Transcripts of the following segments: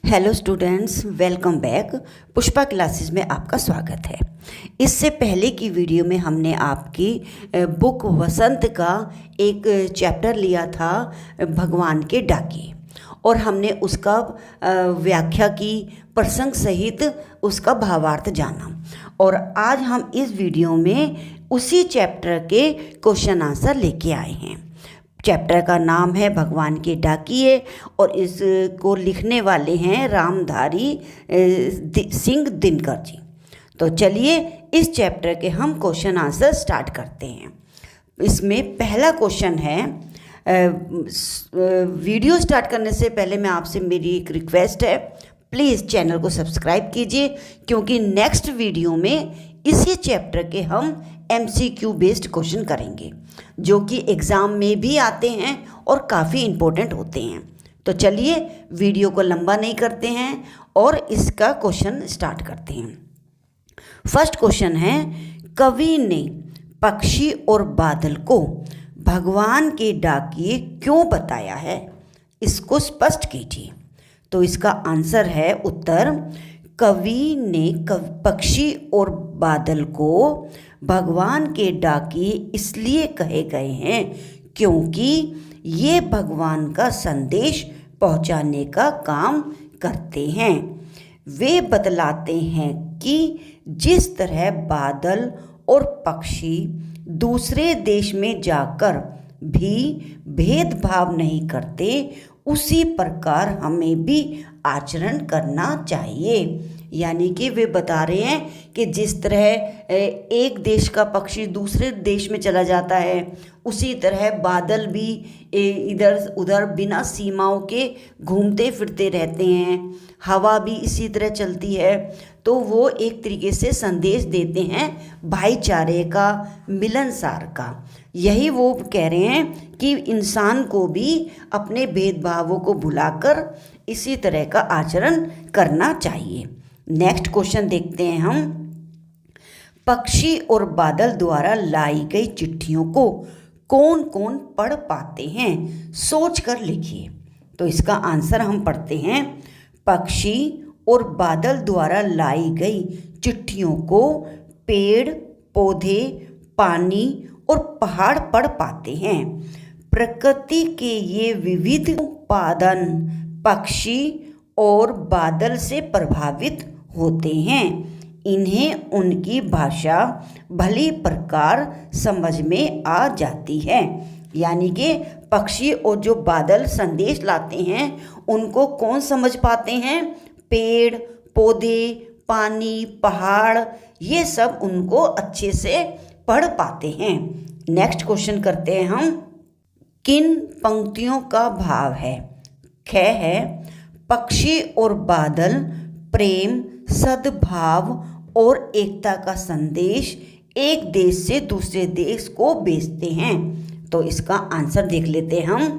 Hello students, welcome back. Pushpa classes में आपका स्वागत है। इससे पहले की वीडियो में हमने आपकी बुक वसंत का एक चैप्टर लिया था, भगवान के डाकिये, और हमने उसका व्याख्या की, प्रसंग सहित उसका भावार्थ जाना। और आज हम इस वीडियो में उसी चैप्टर के क्वेश्चन आंसर लेके आए हैं। चैप्टर का नाम है भगवान के डाकिये और इसको लिखने वाले हैं रामधारी सिंह दिनकर जी। तो चलिए इस चैप्टर के हम क्वेश्चन आंसर स्टार्ट करते हैं। इसमें पहला क्वेश्चन है, वीडियो स्टार्ट करने से पहले मैं आपसे मेरी एक रिक्वेस्ट है, प्लीज़ चैनल को सब्सक्राइब कीजिए, क्योंकि नेक्स्ट वीडियो में इसी चैप्टर के हम MCQ बेस्ड क्वेश्चन करेंगे जो कि एग्ज़ाम में भी आते हैं और काफ़ी इम्पोर्टेंट होते हैं। तो चलिए वीडियो को लंबा नहीं करते हैं और इसका क्वेश्चन स्टार्ट करते हैं। फर्स्ट क्वेश्चन है, कवि ने पक्षी और बादल को भगवान के डाकिये क्यों बताया है, इसको स्पष्ट कीजिए। तो इसका आंसर है उत्तर, कवि ने पक्षी और बादल को भगवान के डाकिये इसलिए कहे गए हैं क्योंकि ये भगवान का संदेश पहुंचाने का काम करते हैं। वे बतलाते हैं कि जिस तरह बादल और पक्षी दूसरे देश में जाकर भी भेदभाव नहीं करते, उसी प्रकार हमें भी आचरण करना चाहिए। यानी कि वे बता रहे हैं कि जिस तरह एक देश का पक्षी दूसरे देश में चला जाता है, उसी तरह बादल भी इधर उधर बिना सीमाओं के घूमते फिरते रहते हैं, हवा भी इसी तरह चलती है। तो वो एक तरीके से संदेश देते हैं भाईचारे का, मिलनसार का। यही वो कह रहे हैं कि इंसान को भी अपने भेदभावों को भुलाकर इसी तरह का आचरण करना चाहिए। नेक्स्ट क्वेश्चन देखते हैं हम, पक्षी और बादल द्वारा लाई गई चिट्ठियों को कौन कौन पढ़ पाते हैं, सोच कर लिखिए। तो इसका आंसर हम पढ़ते हैं, पक्षी और बादल द्वारा लाई गई चिट्ठियों को पेड़, पौधे, पानी और पहाड़ पढ़ पाते हैं। प्रकृति के ये विविध उत्पादन पक्षी और बादल से प्रभावित होते हैं। इन्हें उनकी भाषा भली प्रकार समझ में आ जाती है। यानी कि पक्षी और जो बादल संदेश लाते हैं उनको कौन समझ पाते हैं, पेड़, पौधे, पानी, पहाड़, ये सब उनको अच्छे से पढ़ पाते हैं। नेक्स्ट क्वेश्चन करते हैं हम, किन पंक्तियों का भाव है? ख है, पक्षी और बादल प्रेम, सद्भाव और एकता का संदेश एक देश से दूसरे देश को भेजते हैं। तो इसका आंसर देख लेते हैं हम।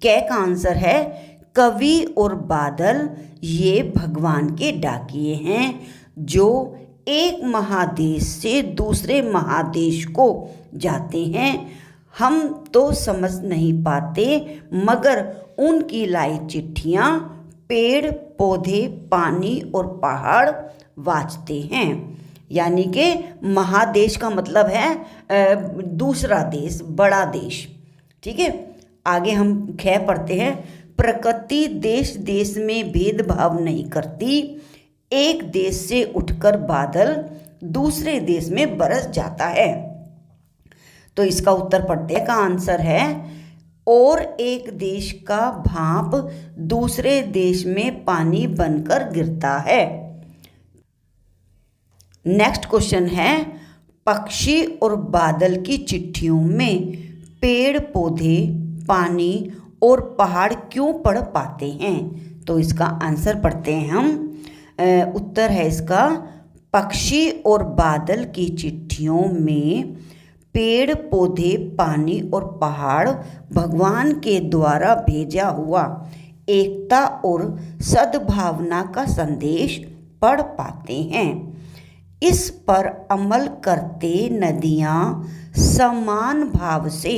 क का आंसर है, कवि और बादल ये भगवान के डाकिये हैं जो एक महादेश से दूसरे महादेश को जाते हैं। हम तो समझ नहीं पाते, मगर उनकी लाई चिट्ठियाँ पेड़, पौधे, पानी और पहाड़ वाचते हैं। यानी कि महादेश का मतलब है दूसरा देश, बड़ा देश। ठीक है, आगे हम ख पढ़ते हैं, प्रकृति देश देश में भेदभाव नहीं करती, एक देश से उठकर बादल दूसरे देश में बरस जाता है। तो इसका उत्तर पढ़ते हैं, का आंसर है, और एक देश का भाप दूसरे देश में पानी बनकर गिरता है। नेक्स्ट क्वेश्चन है, पक्षी और बादल की चिट्ठियों में पेड़, पौधे, पानी और पहाड़ क्यों पढ़ पाते हैं? तो इसका आंसर पढ़ते हैं हम। उत्तर है इसका, पक्षी और बादल की चिट्ठियों में पेड़, पौधे, पानी और पहाड़ भगवान के द्वारा भेजा हुआ एकता और सद्भावना का संदेश पढ़ पाते हैं। इस पर अमल करते नदियाँ समान भाव से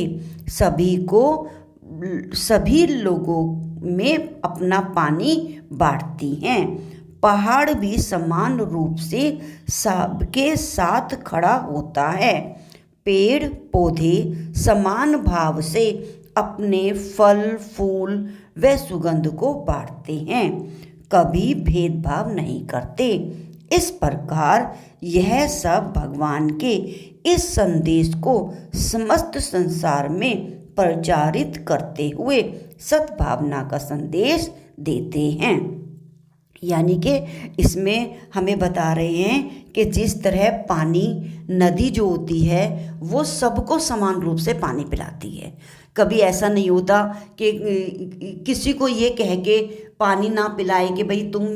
सभी लोगों में अपना पानी बांटती हैं। पहाड़ भी समान रूप से सबके साथ खड़ा होता है। पेड़ पौधे समान भाव से अपने फल फूल व सुगंध को बांटते हैं, कभी भेदभाव नहीं करते। इस प्रकार यह सब भगवान के इस संदेश को समस्त संसार में प्रचारित करते हुए सद्भावना का संदेश देते हैं। यानी कि इसमें हमें बता रहे हैं कि जिस तरह पानी, नदी जो होती है वो सबको समान रूप से पानी पिलाती है। कभी ऐसा नहीं होता कि किसी को ये कह के पानी ना पिलाए कि भाई तुम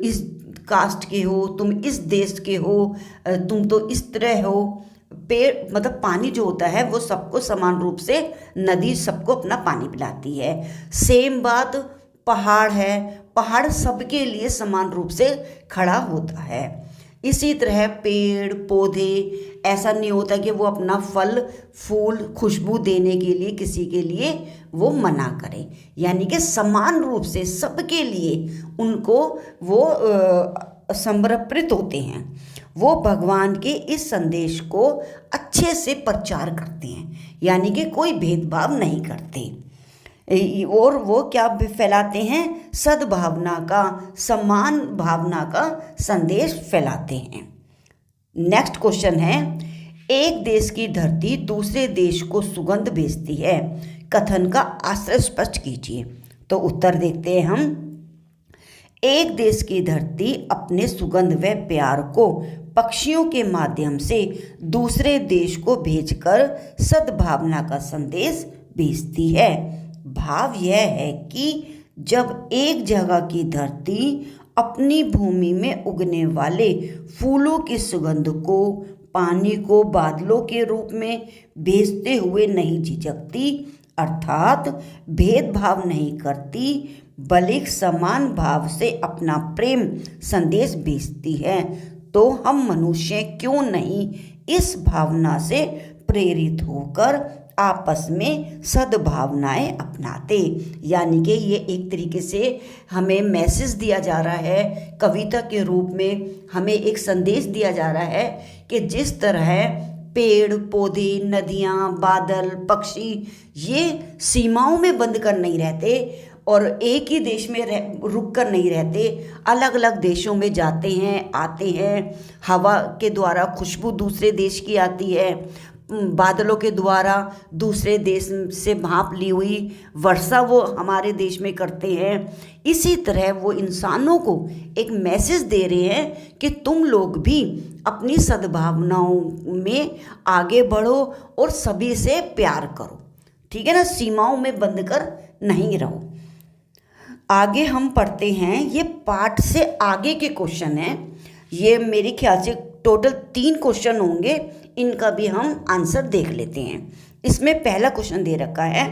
इस कास्ट के हो, तुम इस देश के हो, तुम तो इस तरह हो। पेड़ मतलब पानी जो होता है वो सबको समान रूप से, नदी सबको अपना पानी पिलाती है। सेम बात पहाड़ है, पहाड़ सबके लिए समान रूप से खड़ा होता है। इसी तरह पेड़ पौधे, ऐसा नहीं होता कि वो अपना फल फूल खुशबू देने के लिए किसी के लिए वो मना करे। यानी कि समान रूप से सबके लिए उनको वो समर्पित होते हैं। वो भगवान के इस संदेश को अच्छे से प्रचार करते हैं, यानी कि कोई भेदभाव नहीं करते। और वो क्या फैलाते हैं? सद्भावना का, समान भावना का संदेश फैलाते हैं। नेक्स्ट क्वेश्चन है, एक देश की धरती दूसरे देश को सुगंध भेजती है, कथन का आशय स्पष्ट कीजिए। तो उत्तर देखते हैं हम। एक देश की धरती अपने सुगंध व प्यार को पक्षियों के माध्यम से दूसरे देश को भेजकर सद्भावना का संदेश भेजती है। भाव यह है कि जब एक जगह की धरती अपनी भूमि में उगने वाले फूलों की सुगंध को, पानी को बादलों के रूप में भेजते हुए नहीं झिझकती, अर्थात भेदभाव नहीं करती, बल्कि समान भाव से अपना प्रेम संदेश भेजती है, तो हम मनुष्य क्यों नहीं इस भावना से प्रेरित होकर आपस में सद्भावनाएं अपनाते। यानी कि ये एक तरीके से हमें मैसेज दिया जा रहा है, कविता के रूप में हमें एक संदेश दिया जा रहा है कि जिस तरह पेड़ पौधे, नदियाँ, बादल, पक्षी ये सीमाओं में बंद कर नहीं रहते और एक ही देश में रुक कर नहीं रहते, अलग अलग देशों में जाते हैं, आते हैं। हवा के द्वारा खुशबू दूसरे देश की आती है, बादलों के द्वारा दूसरे देश से भाप ली हुई वर्षा वो हमारे देश में करते हैं। इसी तरह वो इंसानों को एक मैसेज दे रहे हैं कि तुम लोग भी अपनी सद्भावनाओं में आगे बढ़ो और सभी से प्यार करो, ठीक है ना, सीमाओं में बंद कर नहीं रहो। आगे हम पढ़ते हैं, ये पाठ से आगे के क्वेश्चन हैं। ये मेरे ख्याल से टोटल 3 क्वेश्चन होंगे, इनका भी हम आंसर देख लेते हैं। इसमें पहला क्वेश्चन दे रखा है,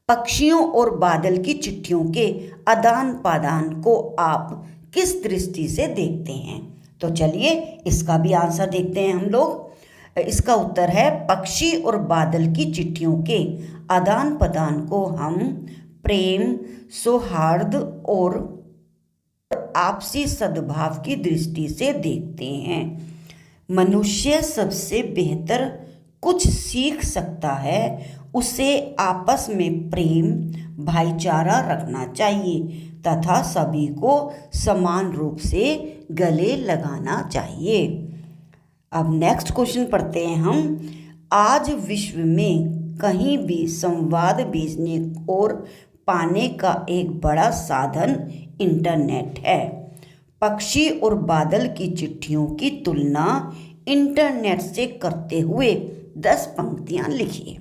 पक्षियों और बादल की चिट्ठियों के आदान प्रदान को आप किस दृष्टि से देखते हैं? तो चलिए इसका भी आंसर देखते हैं हम लोग। इसका उत्तर है, पक्षी और बादल की चिट्ठियों के आदान प्रदान को हम प्रेम, सौहार्द और आपसी सद्भाव की दृष्टि से देखते हैं। मनुष्य सबसे बेहतर कुछ सीख सकता है, उसे आपस में प्रेम भाईचारा रखना चाहिए तथा सभी को समान रूप से गले लगाना चाहिए। अब नेक्स्ट क्वेश्चन पढ़ते हैं हम। आज विश्व में कहीं भी संवाद भेजने और पाने का एक बड़ा साधन इंटरनेट है। पक्षी और बादल की चिट्ठियों की तुलना इंटरनेट से करते हुए 10 पंक्तियां लिखिए।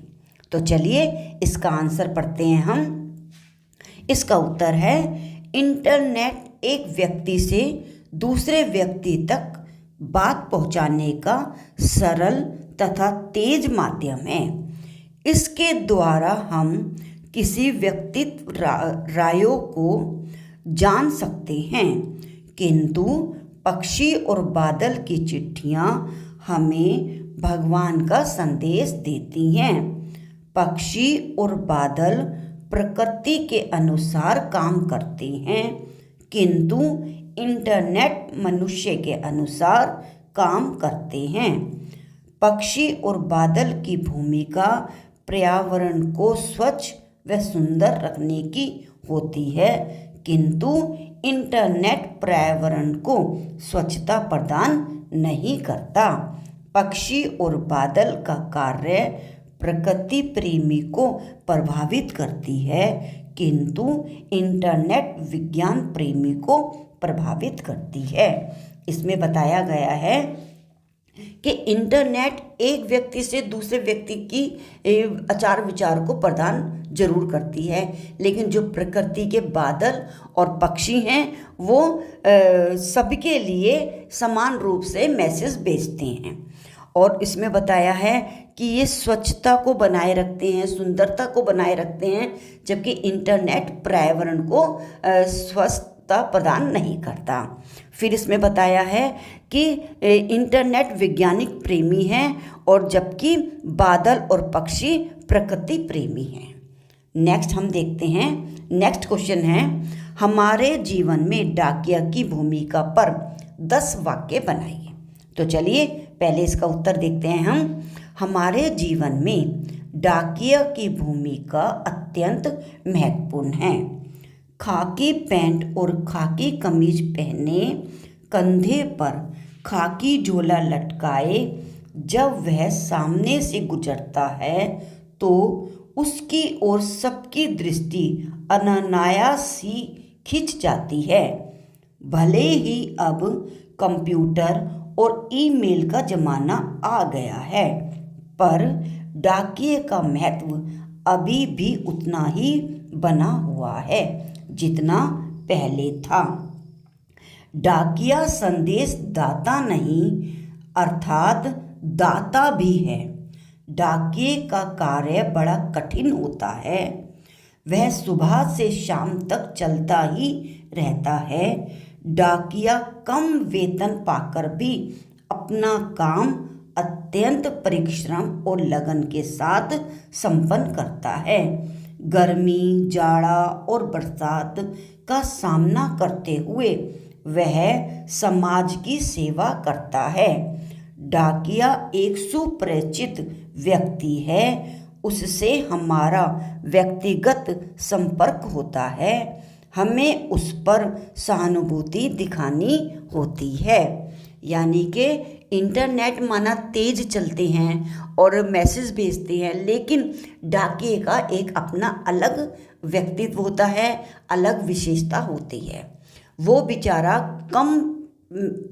तो चलिए इसका आंसर पढ़ते हैं हम। इसका उत्तर है, इंटरनेट एक व्यक्ति से दूसरे व्यक्ति तक बात पहुंचाने का सरल तथा तेज माध्यम है। इसके द्वारा हम किसी व्यक्तित्व रायों को जान सकते हैं, किंतु पक्षी और बादल की चिट्ठियाँ हमें भगवान का संदेश देती हैं। पक्षी और बादल प्रकृति के अनुसार काम करते हैं, किंतु इंटरनेट मनुष्य के अनुसार काम करते हैं। पक्षी और बादल की भूमिका पर्यावरण को स्वच्छ व सुंदर रखने की होती है, किंतु इंटरनेट पर्यावरण को स्वच्छता प्रदान नहीं करता। पक्षी और बादल का कार्य प्रकृति प्रेमी को प्रभावित करती है, किंतु इंटरनेट विज्ञान प्रेमी को प्रभावित करती है। इसमें बताया गया है कि इंटरनेट एक व्यक्ति से दूसरे व्यक्ति की आचार विचार को प्रदान जरूर करती है, लेकिन जो प्रकृति के बादल और पक्षी हैं वो सबके लिए समान रूप से मैसेज भेजते हैं। और इसमें बताया है कि ये स्वच्छता को बनाए रखते हैं, सुंदरता को बनाए रखते हैं, जबकि इंटरनेट पर्यावरण को स्वस्थता प्रदान नहीं करता। फिर इसमें बताया है कि इंटरनेट वैज्ञानिक प्रेमी हैं और जबकि बादल और पक्षी प्रकृति प्रेमी हैं। नेक्स्ट हम देखते हैं, नेक्स्ट क्वेश्चन है, हमारे जीवन में डाकिया की भूमिका पर 10 वाक्य बनाइए। तो चलिए पहले इसका उत्तर देखते हैं हम। हमारे जीवन में डाकिया की भूमिका अत्यंत महत्वपूर्ण है। खाकी पैंट और खाकी कमीज पहने, कंधे पर खाकी झोला लटकाए, जब वह सामने से गुजरता है तो उसकी ओर सबकी दृष्टि अनायास ही खिंच जाती है। भले ही अब कंप्यूटर और ईमेल का ज़माना आ गया है, पर डाकिये का महत्व अभी भी उतना ही बना हुआ है जितना पहले था। डाकिया संदेश दाता नहीं अर्थात दाता भी है। डाकिये का कार्य बड़ा कठिन होता है। वह सुबह से शाम तक चलता ही रहता है। डाकिया कम वेतन पाकर भी अपना काम अत्यंत परिश्रम और लगन के साथ संपन्न करता है। गर्मी, जाड़ा और बरसात का सामना करते हुए वह समाज की सेवा करता है। डाकिया एक सुपरिचित व्यक्ति है, उससे हमारा व्यक्तिगत संपर्क होता है, हमें उस पर सहानुभूति दिखानी होती है। यानी कि इंटरनेट माना तेज चलते हैं और मैसेज भेजते हैं, लेकिन डाकिये का एक अपना अलग व्यक्तित्व होता है, अलग विशेषता होती है। वो बेचारा कम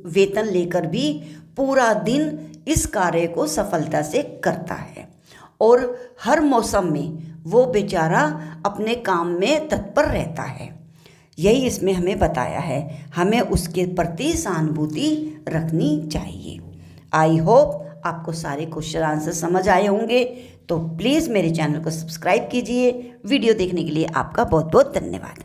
वेतन लेकर भी पूरा दिन इस कार्य को सफलता से करता है और हर मौसम में वो बेचारा अपने काम में तत्पर रहता है। यही इसमें हमें बताया है, हमें उसके प्रति सहानुभूति रखनी चाहिए। आई होप आपको सारे क्वेश्चन आंसर समझ आए होंगे। तो प्लीज़ मेरे चैनल को सब्सक्राइब कीजिए। वीडियो देखने के लिए आपका बहुत बहुत धन्यवाद।